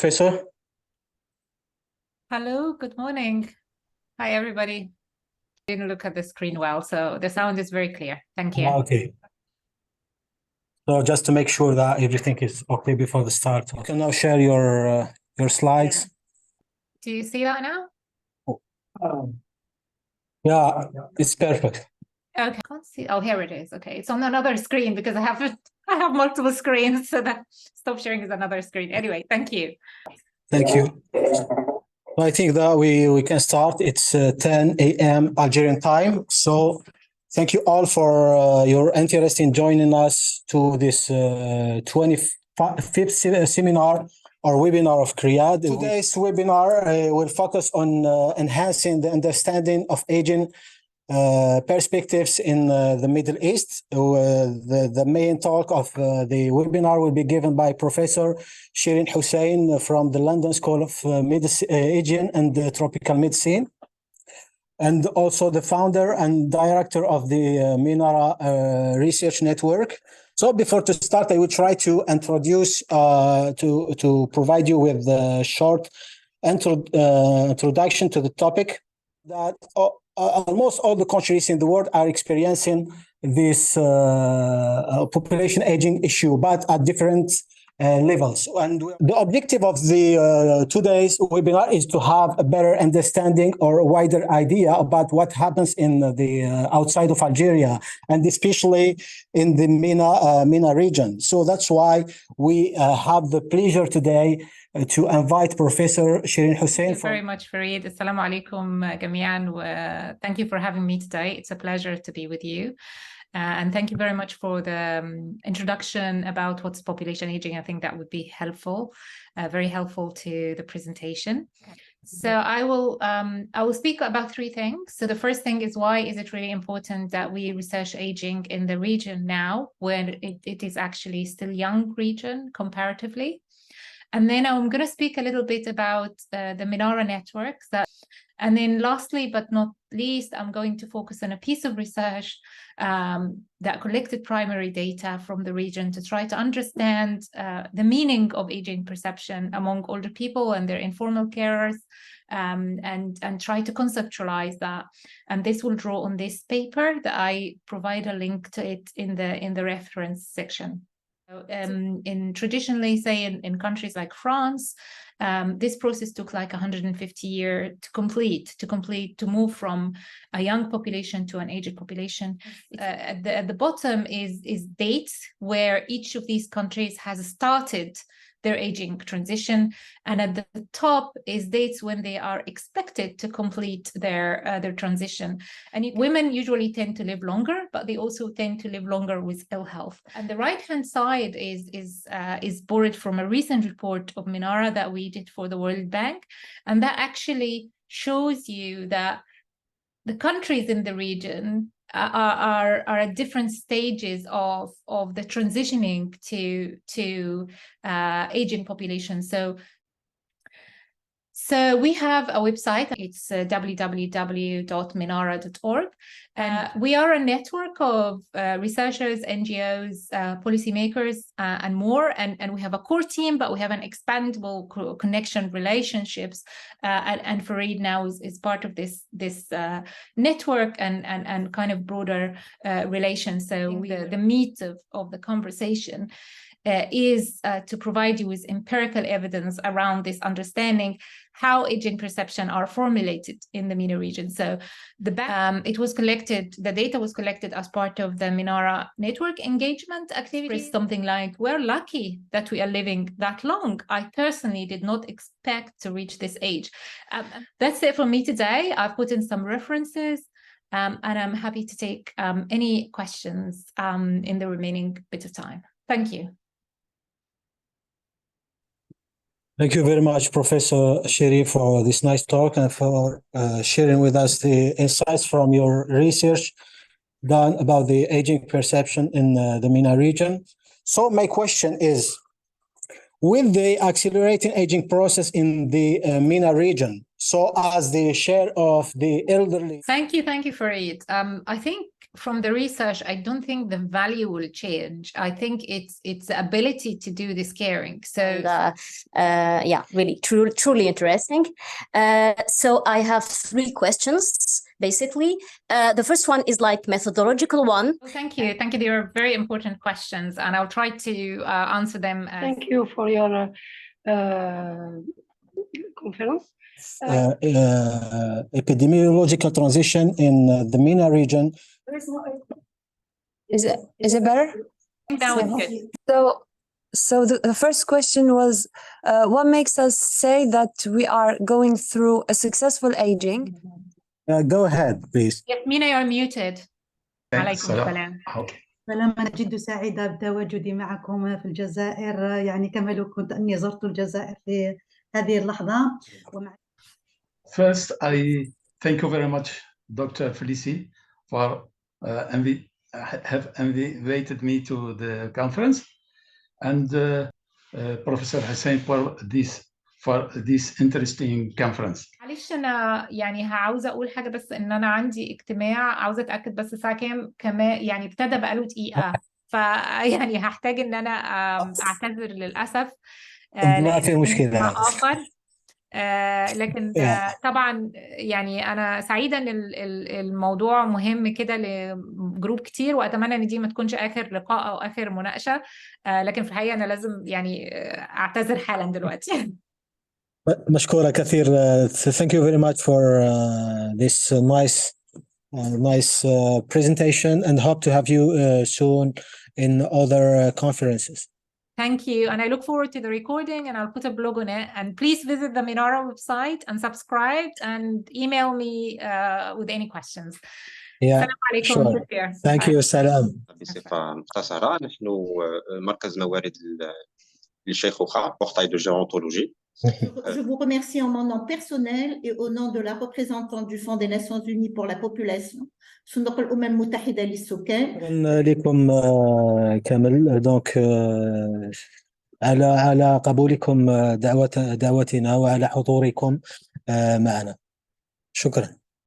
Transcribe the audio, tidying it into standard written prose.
Professor? Hello, good morning. Hi, everybody. Didn't look at the screen well, so the sound is very clear. Thank you. Okay. So just to make sure that everything is okay before the start, you can now share your slides. Do you see that now? Yeah, it's perfect. Okay, I can't see. Oh, here it is. Okay, it's on another screen because I have multiple screens, so that stop sharing is another screen. Anyway, thank you. Thank you. I think that we can start. It's 10 a.m. Algerian time. So thank you all for your interest in joining us to this 25th seminar or webinar of CREAD. Today's webinar will focus on enhancing the understanding of aging perspectives in the Middle East. The main talk of the webinar will be given by Professor Shirin Hussein from the London School of Asian and Tropical Medicine, and also the founder and director of the MENARA Research Network. So before to start, I will try to introduce, to provide you with a short introduction to the topic that almost all the countries in the world are experiencing this population aging issue, but at different levels. And the objective of the today's webinar is to have a better understanding or a wider idea about what happens in the outside of Algeria, and especially in the MENA region. So that's why we have the pleasure today to invite Professor Shirin Hussein. Thank you very much, Farid. Assalamu alaikum, jami'an. Thank you for having me today. It's a pleasure to be with you. And thank you very much for the introduction about what's population aging. I think that would be helpful, very helpful to the presentation. So I will speak about three things. So the first thing is, why is it really important that we research aging in the region now, when it is actually still young region comparatively? And then I'm going to speak a little bit about the MENARA networks. And then lastly, but not least, I'm going to focus on a piece of research that collected primary data from the region to try to understand the meaning of aging perception among older people and their informal carers, and try to conceptualize that. And this will draw on this paper that I provide a link to it in the reference section. Traditionally, say in countries like France, this process took like 150 years to complete, to move from a young population to an aged population. At the bottom is dates where each of these countries has started their aging transition, and at the top is dates when they are expected to complete their transition. And women usually tend to live longer, but they also tend to live longer with ill health. And the right-hand side is borrowed from a recent report of MENARA that we did for the World Bank, and that actually shows you that the countries in the region are at different stages of the transitioning to aging population. So we have a website. It's www.menara.org. And we are a network of researchers, NGOs, policymakers, and more. And we have a core team, but we have an expandable connection relationships. And Farid now is part of this network and kind of broader relations. So the meat of the conversation is to provide you with empirical evidence around this understanding how aging perception are formulated in the MENA region. So the data was collected as part of the MENARA network engagement activity. Something like, we're lucky that we are living that long. I personally did not expect to reach this age. That's it for me today. I've put in some references. And I'm happy to take any questions in the remaining bit of time. Thank you. Thank you very much, Professor Shirin, for this nice talk and for sharing with us the insights from your research done about the aging perception in the MENA region. So my question is, with the accelerating aging process in the MENA region, so as the share of the elderly... Thank you for it. I think from the research, I don't think the value will change. I think it's the ability to do this caring. So yeah, really truly interesting. So I have 3 questions basically. The first one is like methodological one. Thank you. They are very important questions, and I'll try to answer them. Thank you for your conference. Epidemiological transition in the MENA region. Is it better? That was good. So the first question was, what makes us say that we are going through a successful aging? Go ahead, please. Yes, Mina, you're muted. عليكم السلام. سلام. أنا جد سعيدة بتواجدي معكم في الجزائر، يعني كما لو كنت أني زرت الجزائر في هذه اللحظة. First, I thank you very much, Dr. Felici, for invited me to the conference, and Professor Hussein for this interesting conference. معلش انا يعني عاوزه اقول حاجه، بس ان انا عندي اجتماع عاوزه اتاكد بس الساعه كام كمان، يعني ابتدى بقاله دقيقه، فيعني هحتاج ان انا اعتذر للاسف. ما في مشكله اخر. لكن طبعا يعني انا سعيده ان الموضوع مهم كده لجروب كتير، واتمنى ان دي ما تكونش اخر لقاء او اخر مناقشه، لكن في الحقيقه انا لازم يعني اعتذر حالا دلوقتي. مشكورة كثير. Thank you very much for this nice presentation, and hope to have you soon in other conferences. Thank you, and I look forward to the recording, and I'll put a blog on it. And please visit the Minara website and subscribe, and email me with any questions. Yeah, السلام عليكم. sure. Thank you. سلام. بصفة مختصرة، نحن مركز موارد للشيخوخة portail de gérontologie. Je vous remercie en mon nom personnel et au nom de la représentante du Fonds des Nations Unies pour la population. صندوق الأمم المتحدة للسكان. شكرا لكم كامل. دونك على قبولكم دعوتنا وعلى حضوركم معنا. شكرا.